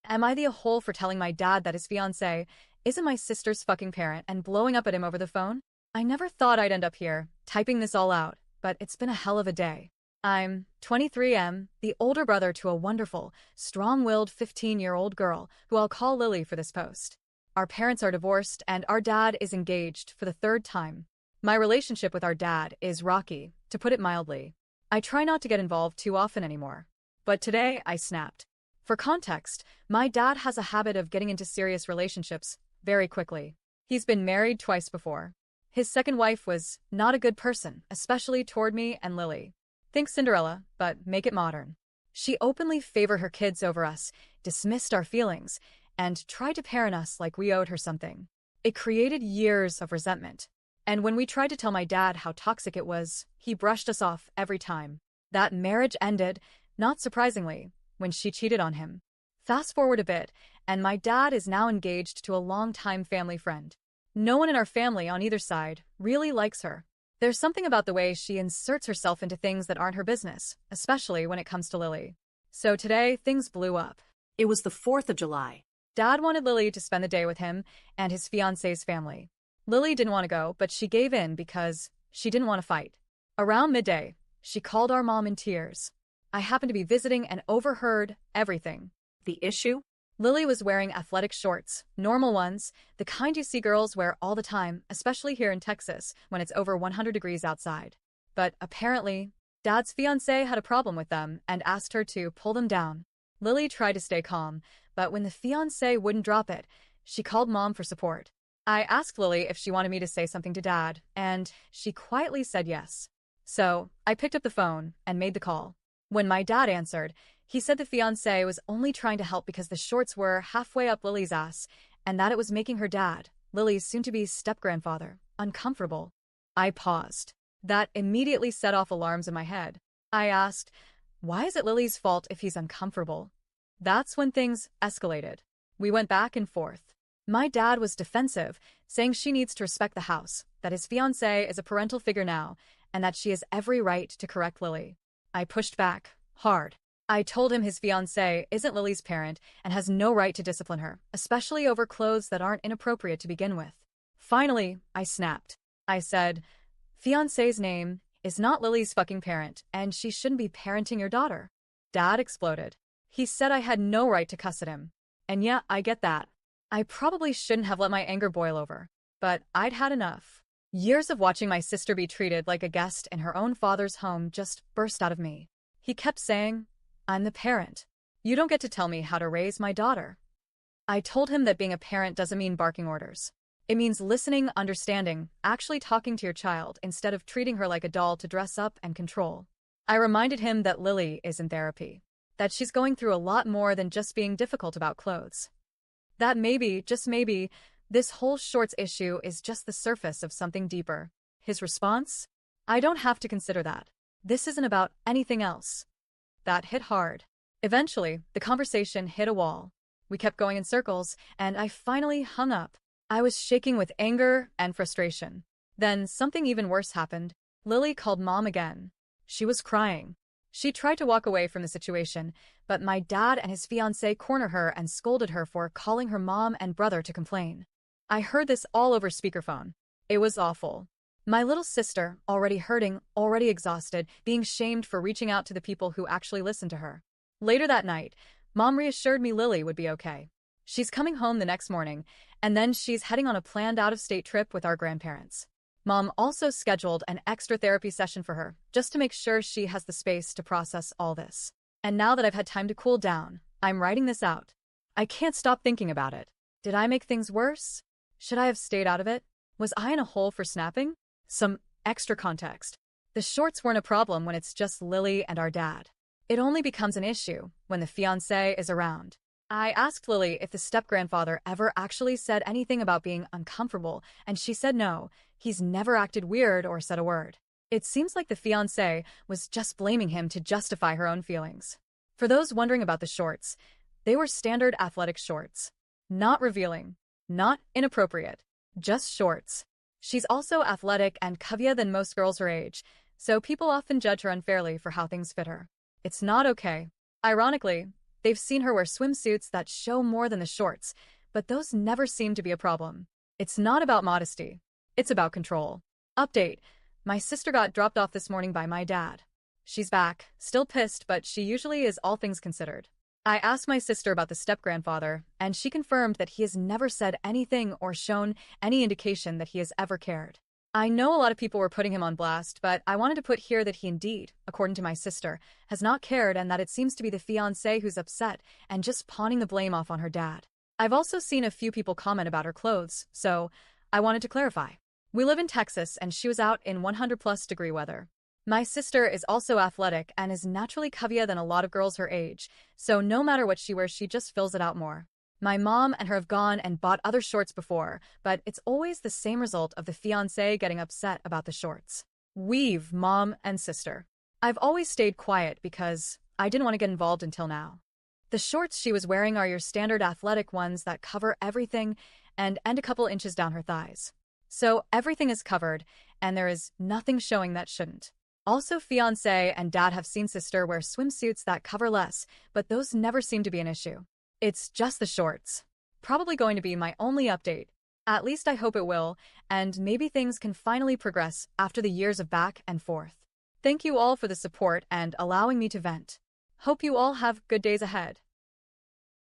Am I the a-hole for telling my dad that his fiancée isn't my sister's fucking parent and blowing up at him over the phone? I never thought I'd end up here, typing this all out, but it's been a hell of a day. I'm 23M, the older brother to a wonderful, strong-willed 15-year-old girl who I'll call Lily for this post. Our parents are divorced and our dad is engaged for the third time. My relationship with our dad is rocky, to put it mildly. I try not to get involved too often anymore. But today, I snapped. For context, my dad has a habit of getting into serious relationships very quickly. He's been married twice before. His second wife was not a good person, especially toward me and Lily. Think Cinderella, but make it modern. She openly favored her kids over us, dismissed our feelings, and tried to parent us like we owed her something. It created years of resentment. And when we tried to tell my dad how toxic it was, he brushed us off every time. That marriage ended, not surprisingly, when she cheated on him. Fast forward a bit, and my dad is now engaged to a longtime family friend. No one in our family on either side really likes her. There's something about the way she inserts herself into things that aren't her business, especially when it comes to Lily. So today, things blew up. It was the 4th of July. Dad wanted Lily to spend the day with him and his fiancée's family. Lily didn't want to go, but she gave in because she didn't want to fight. Around midday, she called our mom in tears. I happened to be visiting and overheard everything. The issue? Lily was wearing athletic shorts, normal ones, the kind you see girls wear all the time, especially here in Texas when it's over 100 degrees outside. But apparently, Dad's fiancé had a problem with them and asked her to pull them down. Lily tried to stay calm, but when the fiancé wouldn't drop it, she called Mom for support. I asked Lily if she wanted me to say something to Dad, and she quietly said yes. So, I picked up the phone and made the call. When my dad answered, he said the fiancé was only trying to help because the shorts were halfway up Lily's ass, and that it was making her dad, Lily's soon-to-be step-grandfather, uncomfortable. I paused. That immediately set off alarms in my head. I asked, why is it Lily's fault if he's uncomfortable? That's when things escalated. We went back and forth. My dad was defensive, saying she needs to respect the house, that his fiancé is a parental figure now, and that she has every right to correct Lily. I pushed back, hard. I told him his fiancé isn't Lily's parent and has no right to discipline her, especially over clothes that aren't inappropriate to begin with. Finally, I snapped. I said, fiancé's name is not Lily's fucking parent, and she shouldn't be parenting your daughter. Dad exploded. He said I had no right to cuss at him. And yeah, I get that. I probably shouldn't have let my anger boil over, but I'd had enough. Years of watching my sister be treated like a guest in her own father's home just burst out of me. He kept saying, I'm the parent. You don't get to tell me how to raise my daughter. I told him that being a parent doesn't mean barking orders. It means listening, understanding, actually talking to your child instead of treating her like a doll to dress up and control. I reminded him that Lily is in therapy, that she's going through a lot more than just being difficult about clothes. That maybe, just maybe, this whole shorts issue is just the surface of something deeper. His response? I don't have to consider that. This isn't about anything else. That hit hard. Eventually, the conversation hit a wall. We kept going in circles, and I finally hung up. I was shaking with anger and frustration. Then something even worse happened. Lily called Mom again. She was crying. She tried to walk away from the situation, but my dad and his fiancé cornered her and scolded her for calling her mom and brother to complain. I heard this all over speakerphone. It was awful. My little sister, already hurting, already exhausted, being shamed for reaching out to the people who actually listened to her. Later that night, Mom reassured me Lily would be okay. She's coming home the next morning, and then she's heading on a planned out-of-state trip with our grandparents. Mom also scheduled an extra therapy session for her, just to make sure she has the space to process all this. And now that I've had time to cool down, I'm writing this out. I can't stop thinking about it. Did I make things worse? Should I have stayed out of it? Was I in a hole for snapping? Some extra context. The shorts weren't a problem when it's just Lily and our dad. It only becomes an issue when the fiancé is around. I asked Lily if the step-grandfather ever actually said anything about being uncomfortable, and she said no, he's never acted weird or said a word. It seems like the fiancé was just blaming him to justify her own feelings. For those wondering about the shorts, they were standard athletic shorts. Not revealing, not inappropriate, just shorts. She's also athletic and curvier than most girls her age, so people often judge her unfairly for how things fit her. It's not okay. Ironically, They've seen her wear swimsuits that show more than the shorts, but those never seem to be a problem. It's not about modesty. It's about control. Update. My sister got dropped off this morning by my dad. She's back, still pissed, but she usually is all things considered. I asked my sister about the step-grandfather, and she confirmed that he has never said anything or shown any indication that he has ever cared. I know a lot of people were putting him on blast, but I wanted to put here that he indeed, according to my sister, has not cared and that it seems to be the fiancé who's upset and just pawning the blame off on her dad. I've also seen a few people comment about her clothes, so I wanted to clarify. We live in Texas and she was out in 100+ degree weather. My sister is also athletic and is naturally curvier than a lot of girls her age, so no matter what she wears, she just fills it out more. My mom and her have gone and bought other shorts before, but it's always the same result of the fiancé getting upset about the shorts. We've, mom and sister. I've always stayed quiet because I didn't want to get involved until now. The shorts she was wearing are your standard athletic ones that cover everything and end a couple inches down her thighs. So everything is covered, and there is nothing showing that shouldn't. Also, fiancé and dad have seen sister wear swimsuits that cover less, but those never seem to be an issue. It's just the shorts. Probably going to be my only update. At least I hope it will, and maybe things can finally progress after the years of back and forth. Thank you all for the support and allowing me to vent. Hope you all have good days ahead.